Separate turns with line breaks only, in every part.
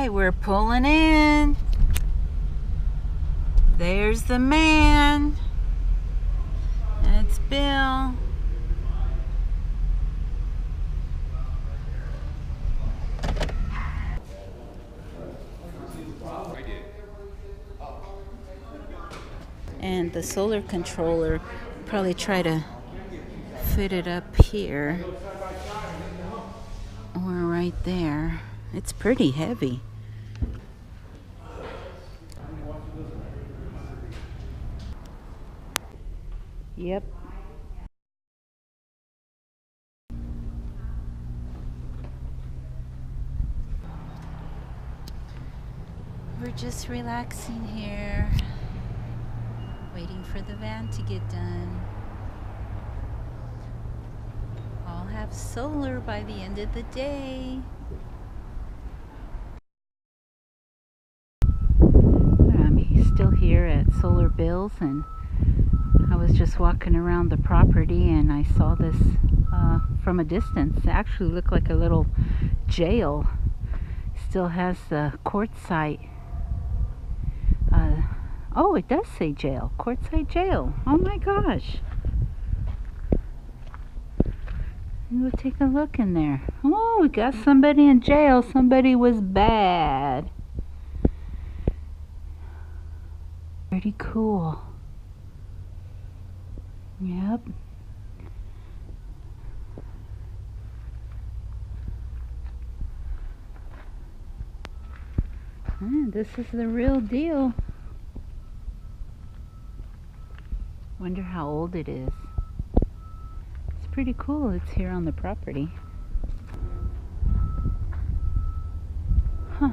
right, we're pulling in. There's the man. That's Bill. And the solar controller, probably try to fit it up here or right there. It's pretty heavy. Yep. We're just relaxing here, waiting for the van to get done. I'll have solar by the end of the day. I'm still here at Solar Bill's, and I was just walking around the property and I saw this from a distance. It actually looked like a little jail. Still has the Quartzite. Oh, it does say jail. Quartzite jail. Oh my gosh. We'll take a look in there. Oh, we got somebody in jail. Somebody was bad. Pretty cool. Yep. This is the real deal. Wonder how old it is. It's pretty cool. It's here on the property. Huh.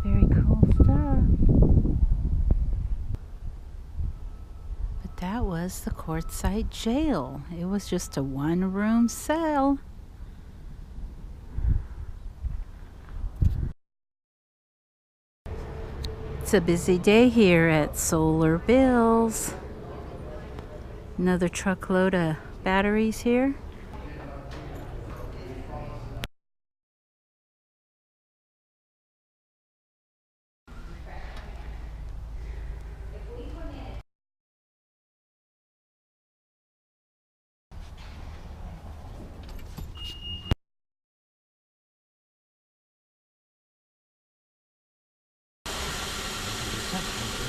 Very cool stuff. But that was the Quartzite jail. It was just a one-room cell. It's a busy day here at Solar Bill's. Another truckload of batteries here.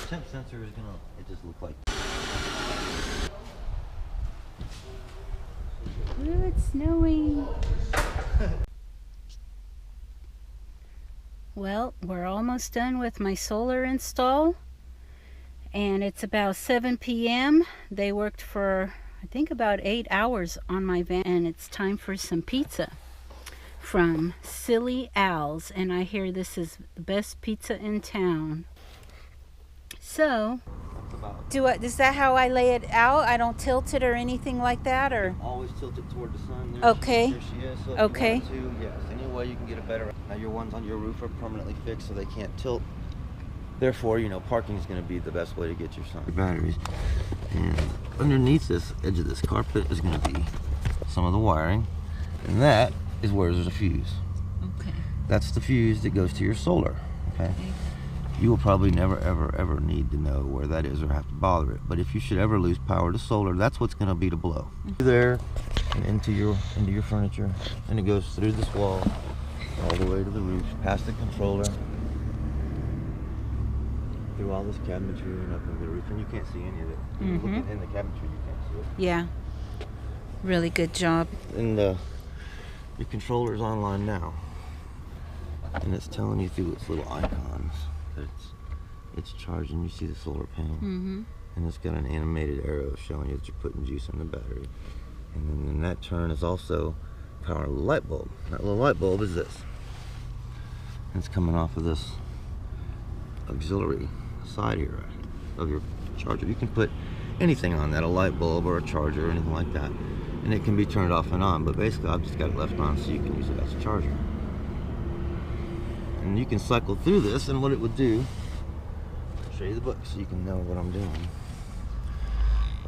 The temp sensor is gonna, it just look like.
Ooh, it's snowing. Well, we're almost done with my solar install, and it's about 7 p.m. They worked for, I think, about 8 hours on my van, and it's time for some pizza from Silly Al's, and I hear this is the best pizza in town. So, is that how I lay it out? I don't tilt it or anything like that, or?
Always tilt it toward the sun.
Okay.
There she is. So if
Okay.
you wanted to, yes. Any way you can get a better. Now your ones on your roof are permanently fixed, so they can't tilt. Therefore, you know, parking is going to be the best way to get your sun. Batteries. And underneath this edge of this carpet is going to be some of the wiring, and that is where there's a fuse.
Okay.
That's the fuse that goes to your solar. Okay. You will probably never ever need to know where that is or have to bother it, but if you should ever lose power to solar, that's what's going to be to blow there and into your furniture, and it goes through this wall all the way to the roof, past the controller, through all this cabinetry and up into the roof, and you can't see any of it. Looking in the cabinetry, you can't see it.
Yeah, really good job.
And your controller is online now, and it's telling you through its little icons that it's charging. You see the solar panel, and it's got an animated arrow showing you that you're putting juice in the battery, and then that turn is also powering the light bulb. That little light bulb is this, and it's coming off of this auxiliary side here of your charger. You can put anything on that, a light bulb or a charger or anything like that, and it can be turned off and on, but basically I've just got it left on so you can use it as a charger. And you can cycle through this, and what it would do, I'll show you the book so you can know what I'm doing,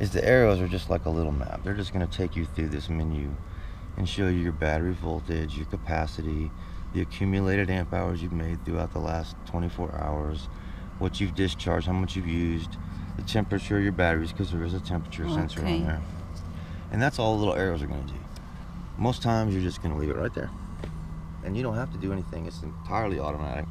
is the arrows are just like a little map. They're just going to take you through this menu and show you your battery voltage, your capacity, the accumulated amp hours you've made throughout the last 24 hours, what you've discharged, how much you've used, the temperature of your batteries, because there is a temperature sensor on there. And that's all the little arrows are going to do. Most times you're just going to leave it right there. And you don't have to do anything. It's entirely automatic.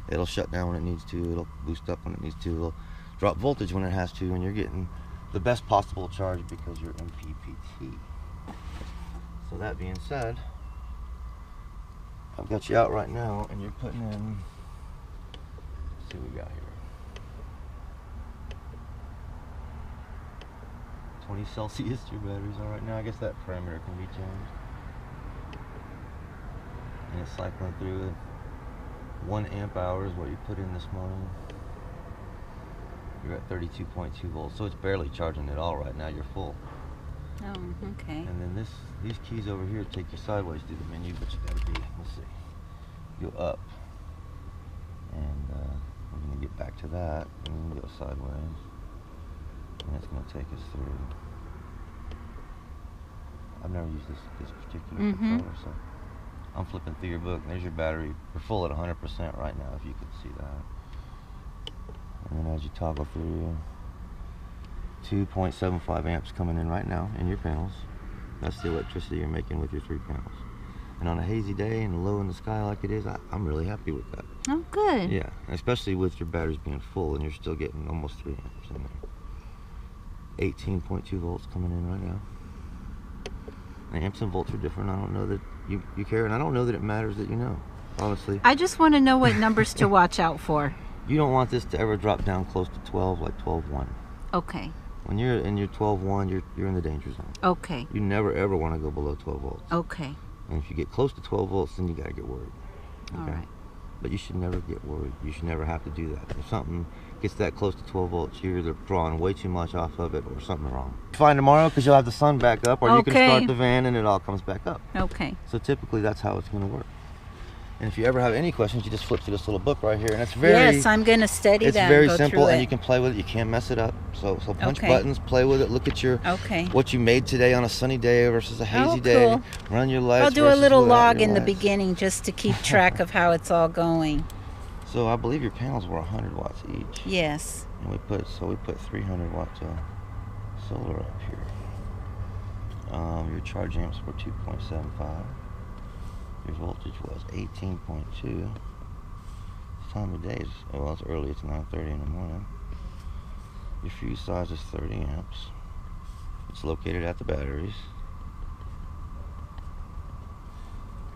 It'll shut down when it needs to. It'll boost up when it needs to. It'll drop voltage when it has to. And you're getting the best possible charge because you're MPPT. So that being said, I've got you out right now and you're putting in, let's see what we got here. 20 Celsius your batteries are right now. I guess that parameter can be changed. And it's cycling through it. 1 amp hour is what you put in this morning. You're at 32.2 volts, so it's barely charging at all right now. You're full.
Oh, okay.
And then these keys over here take you sideways through the menu, but you gotta be, let's see, go up. And we're gonna get back to that, and then go sideways. And it's going to take us through. I've never used this particular controller, so I'm flipping through your book. There's your battery. We're full at 100% right now, if you could see that. And then as you toggle through, 2.75 amps coming in right now in your panels. That's the electricity you're making with your 3 panels. And on a hazy day and low in the sky like it is, I'm really happy with that.
Oh, good.
Yeah, especially with your batteries being full and you're still getting almost 3 amps in there. 18.2 volts coming in right now. The amps and volts are different. I don't know that you care, and I don't know that it matters that you know, honestly.
I just want to know what numbers to watch out for.
You don't want this to ever drop down close to 12, like 12.1.
Okay.
When you're in your 12.1, you're in the danger zone.
Okay.
You never ever want to go below 12 volts.
Okay.
And if you get close to 12 volts, then you got to get worried. Okay?
All right.
But you should never get worried. You should never have to do that. If something gets that close to 12 volts, you're either drawing way too much off of it or something wrong. Fine tomorrow because you'll have the sun back up, or you can start the van and it all comes back up.
Okay.
So typically that's how it's going to work. And if you ever have any questions, you just flip through this little book right here, and it's very
yes, I'm going to study that.
It's very simple, and you can play with it. You can't mess it up. So punch buttons, play with it. Look at your what you made today on a sunny day versus a hazy day. Run your lights.
I'll do a little log in the beginning just to keep track of how it's all going.
So I believe your panels were 100 watts each.
Yes.
And we put 300 watts of solar up here. Your charge amps were 2.75. Your voltage was 18.2. This time of day is, well, it's early, it's 9:30 in the morning. Your fuse size is 30 amps. It's located at the batteries.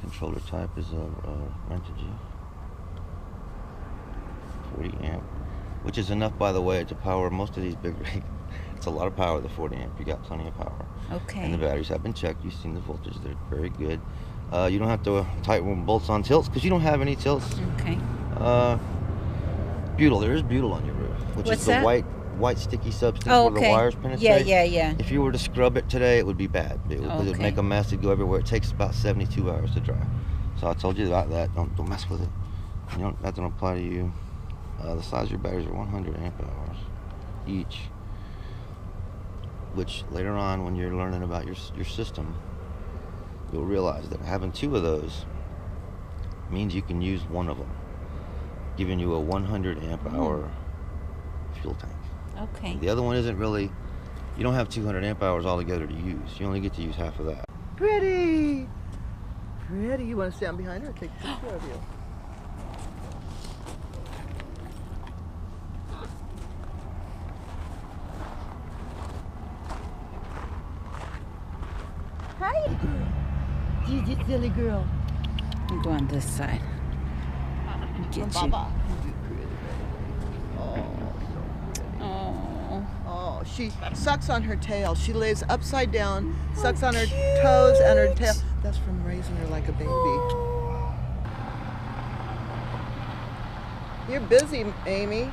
Controller type is a Rentigy. 40 amp, which is enough, by the way, to power most of these big rigs. It's a lot of power, the 40 amp. You got plenty of power.
Okay.
And the batteries have been checked. You've seen the voltage. They're very good. You don't have to tighten bolts on tilts because you don't have any tilts.
Okay.
Butyl. There is butyl on your roof, which is the white sticky substance where the wires penetrate.
Yeah.
If you were to scrub it today, it would be bad. It would make a mess. It'd go everywhere. It takes about 72 hours to dry. So I told you about that. Don't mess with it. That don't apply to you. The size of your batteries are 100 amp hours each, which later on when you're learning about your system, you'll realize that having 2 of those means you can use one of them, giving you a 100 amp hour fuel tank.
Okay.
The other one isn't really, you don't have 200 amp hours altogether to use. You only get to use half of that.
Pretty! Pretty, you want to stand behind her or take a picture of you? Hi! You silly girl.
You go on this side. Get you.
Oh, she sucks on her tail. She lays upside down, sucks on her toes and her tail. That's from raising her like a baby. You're busy, Amy.